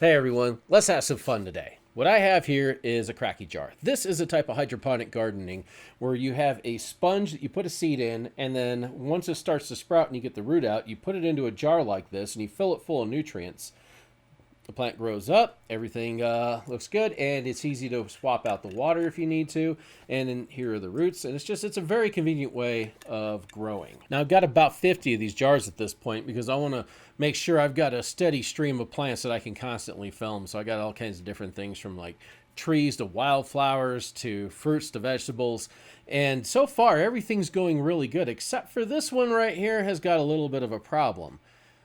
Hey everyone, let's have some fun today. What I have here is a cracky jar. This is a type of hydroponic gardening where you have a sponge that you put a seed in, and then once it starts to sprout and you get the root out, you put it into a jar like this and you fill it full of nutrients. The plant grows up, everything looks good, and it's easy to swap out the water if you need to. And then here are the roots, and it's a very convenient way of growing. Now I've got about 50 of these jars at this point because I want to make sure I've got a steady stream of plants that I can constantly film. So I got all kinds of different things from like trees to wildflowers to fruits to vegetables. And so far everything's going really good, except for this one right here has got a little bit of a problem.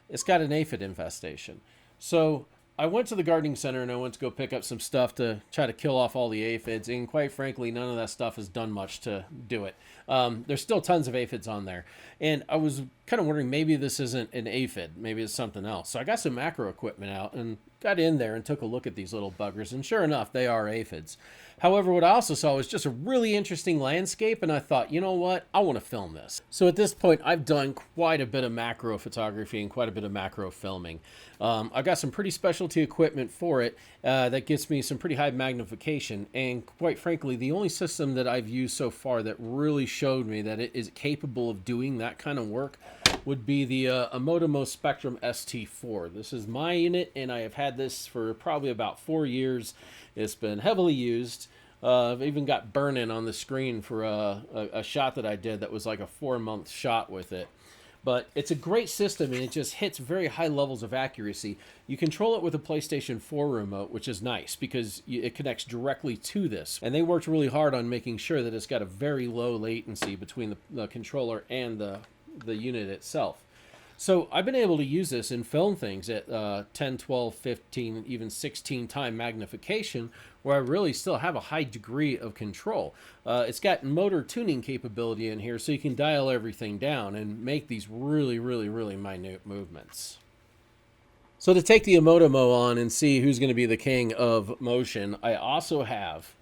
It's got an aphid infestation. So I went to the gardening center and I went to go pick up some stuff to try to kill off all the aphids, and quite frankly, none of that stuff has done much to do it. There's still tons of aphids on there, and I was kind of wondering maybe this isn't an aphid, maybe it's something else. So I got some macro equipment out and got in there and took a look at these little buggers, and sure enough, they are aphids. However, what I also saw was just a really interesting landscape, and I thought, you know what, I want to film this. So at this point, I've done quite a bit of macro photography and quite a bit of macro filming. I've got some pretty specialty equipment for it that gets me some pretty high magnification, and quite frankly, the only system that I've used so far that really showed me that it is capable of doing that kind of work would be the eMotimo Spectrum ST4. This is my unit, and I have had this for probably about 4 years. It's been heavily used. I've even got burn-in on the screen for a shot that I did that was like a 4-month shot with it. But it's a great system, and it just hits very high levels of accuracy. You control it with a PlayStation 4 remote, which is nice because it connects directly to this. And they worked really hard on making sure that it's got a very low latency between the controller and the unit itself. So I've been able to use this and film things at 10, 12, 15, even 16 time magnification, where I really still have a high degree of control. It's got motor tuning capability in here, so you can dial everything down and make these really, really, really minute movements. So to take the eMotimo on and see who's going to be the king of motion, I also have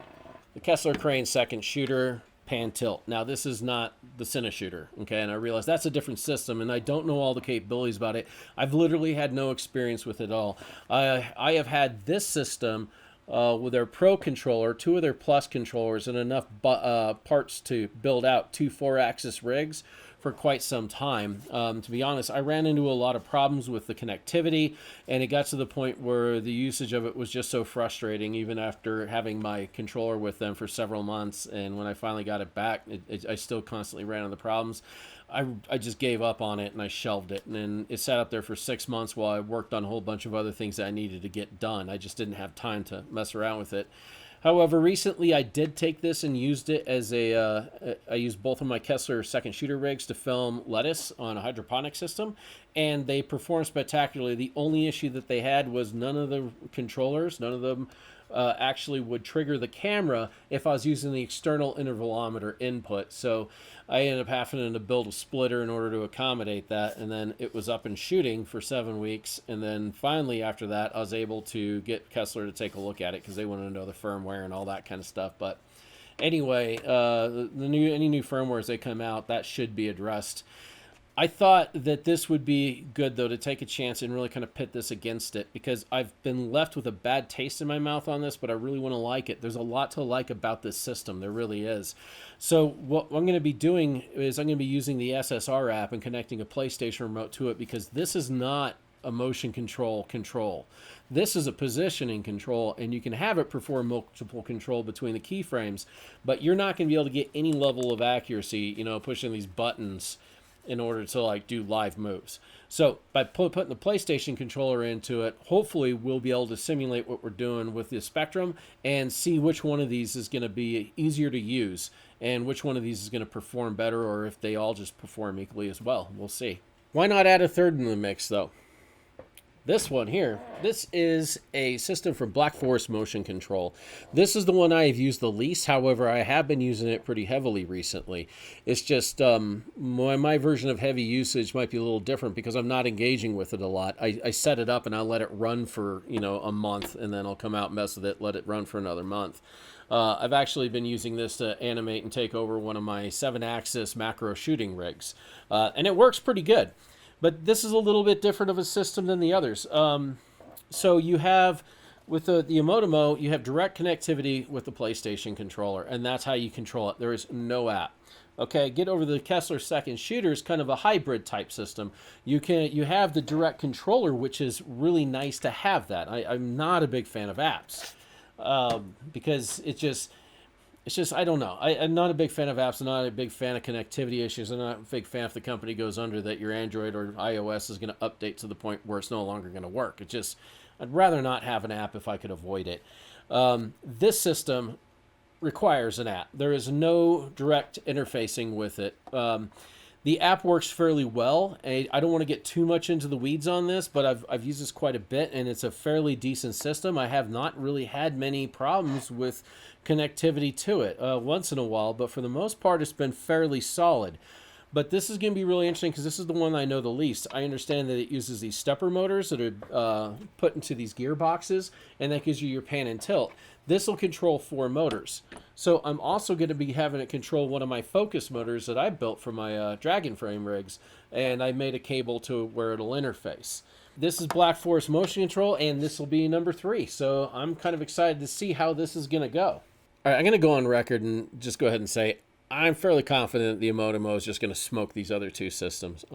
the Kessler Crane second shooter pan tilt. Now this is not the Cine shooter, okay, and I realize that's a different system, and I don't know all the capabilities about it. I've literally had no experience with it all. I have had this system with their Pro controller, 2 of their Plus controllers, and enough parts to build out 2 4-axis rigs for quite some time. To be honest, I ran into a lot of problems with the connectivity, and it got to the point where the usage of it was just so frustrating, even after having my controller with them for several months. And when I finally got it back, I still constantly ran into problems. I just gave up on it and I shelved it, and then it sat up there for 6 months while I worked on a whole bunch of other things that I needed to get done. I just didn't have time to mess around with it. However, recently I did take this and used it as I used both of my Kessler second shooter rigs to film lettuce on a hydroponic system, and they performed spectacularly. The only issue that they had was none of the controllers, none of them actually would trigger the camera if I was using the external intervalometer input. So I ended up having to build a splitter in order to accommodate that, and then it was up and shooting for 7 weeks. And then finally after that I was able to get Kessler to take a look at it because they wanted to know the firmware and all that kind of stuff. But anyway, any new firmware as they come out, that should be addressed. I thought that this would be good, though, to take a chance and really kind of pit this against it, because I've been left with a bad taste in my mouth on this, but I really want to like it. There's a lot to like about this system. There really is. So what I'm going to be doing is I'm going to be using the SSR app and connecting a PlayStation remote to it, because this is not a motion control. This is a positioning control, and you can have it perform multiple control between the keyframes, but you're not going to be able to get any level of accuracy, pushing these buttons in order to like do live moves. So by putting the PlayStation controller into it, hopefully we'll be able to simulate what we're doing with the Spectrum and see which one of these is going to be easier to use and which one of these is going to perform better, or if they all just perform equally as well. We'll see. Why not add a third in the mix, though? This one here, this is a system from Black Forest Motion Control. This is the one I have used the least. However, I have been using it pretty heavily recently. It's just my version of heavy usage might be a little different because I'm not engaging with it a lot. I set it up and I'll let it run for a month, and then I'll come out and mess with it, let it run for another month. I've actually been using this to animate and take over one of my 7-axis macro shooting rigs, and it works pretty good. But this is a little bit different of a system than the others. So you have, with the eMotimo, you have direct connectivity with the PlayStation controller, and that's how you control it. There is no app. Okay, get over the Kessler second shooter is kind of a hybrid type system. You have the direct controller, which is really nice to have that. I'm not a big fan of apps because it's just I don't know. I'm not a big fan of apps. I'm not a big fan of connectivity issues. I'm not a big fan if the company goes under that your Android or iOS is going to update to the point where it's no longer going to work. I'd rather not have an app if I could avoid it. This system requires an app. There is no direct interfacing with it. The app works fairly well. I don't want to get too much into the weeds on this, but I've used this quite a bit, and it's a fairly decent system. I have not really had many problems with connectivity to it once in a while, but for the most part, it's been fairly solid. But this is going to be really interesting because this is the one I know the least. I understand that it uses these stepper motors that are put into these gearboxes, and that gives you your pan and tilt. This will control 4 motors. So I'm also going to be having it control one of my focus motors that I built for my Dragon frame rigs, and I made a cable to where it'll interface. This is Black Forest Motion Control, and this will be number 3. So I'm kind of excited to see how this is going to go. All right, I'm going to go on record and just go ahead and say I'm fairly confident the eMotimo is just going to smoke these other 2 systems.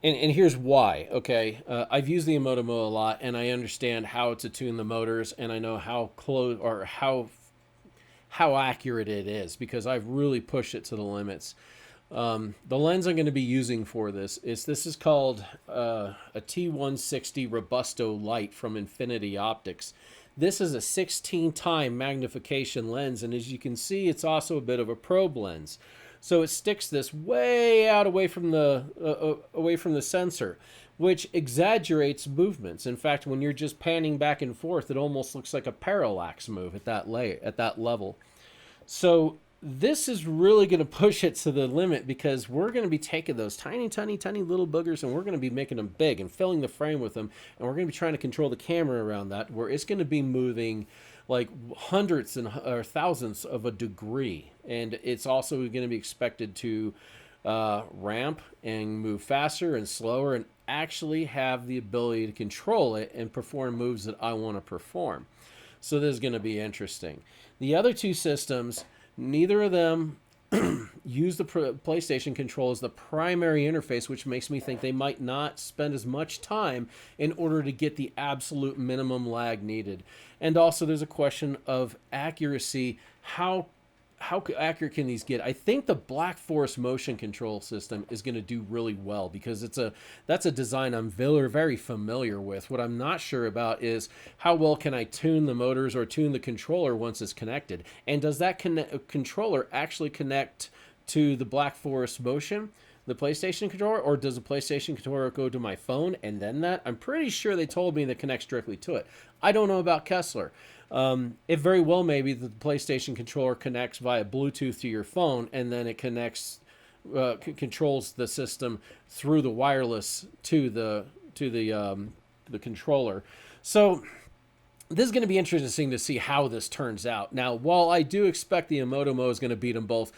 And here's why, okay? I've used the eMotimo a lot, and I understand how to tune the motors, and I know how close or how accurate it is because I've really pushed it to the limits. The lens I'm going to be using for this is called a T160 Robusto Lite from Infinity Optics. This is a 16-time magnification lens, and as you can see, it's also a bit of a probe lens. So it sticks this way out away from the sensor, which exaggerates movements. In fact, when you're just panning back and forth, it almost looks like a parallax move at that level. So this is really going to push it to the limit because we're going to be taking those tiny, tiny, tiny little boogers and we're going to be making them big and filling the frame with them. And we're going to be trying to control the camera around that where it's going to be moving like hundreds or thousands of a degree. And it's also going to be expected to ramp and move faster and slower and actually have the ability to control it and perform moves that I want to perform. So this is going to be interesting. The other 2 systems, neither of them use the PlayStation control as the primary interface, which makes me think they might not spend as much time in order to get the absolute minimum lag needed. And also there's a question of accuracy. How accurate can these get? I think the Black Forest motion control system is going to do really well because that's a design I'm very familiar with. What I'm not sure about is how well can I tune the motors or tune the controller once it's connected, and does that controller actually connect to the Black Forest motion, the PlayStation controller, or does the PlayStation controller go to my phone and then that? I'm pretty sure they told me that connects directly to it. I don't know about Kessler. It very well may be that the PlayStation controller connects via Bluetooth to your phone, and then it connects, controls the system through the wireless to the controller. So this is going to be interesting to see how this turns out. Now, while I do expect the eMotimo is going to beat them both,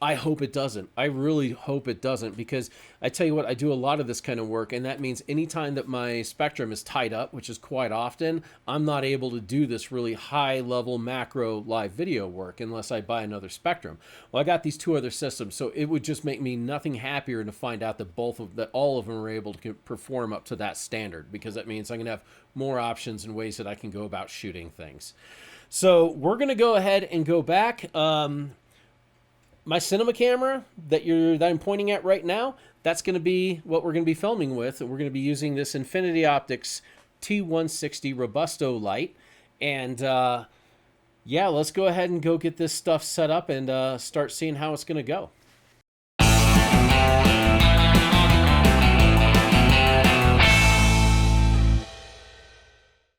I hope it doesn't. I really hope it doesn't because I tell you what, I do a lot of this kind of work, and that means anytime that my Spectrum is tied up, which is quite often, I'm not able to do this really high-level macro live video work unless I buy another Spectrum. Well, I got these 2 other systems, so it would just make me nothing happier to find out that all of them are able to perform up to that standard because that means I'm going to have more options and ways that I can go about shooting things. So we're going to go ahead and go back. My cinema camera that I'm pointing at right now, that's going to be what we're going to be filming with. We're going to be using this Infinity Optics T160 Robusto Lite. And yeah, let's go ahead and go get this stuff set up and start seeing how it's going to go.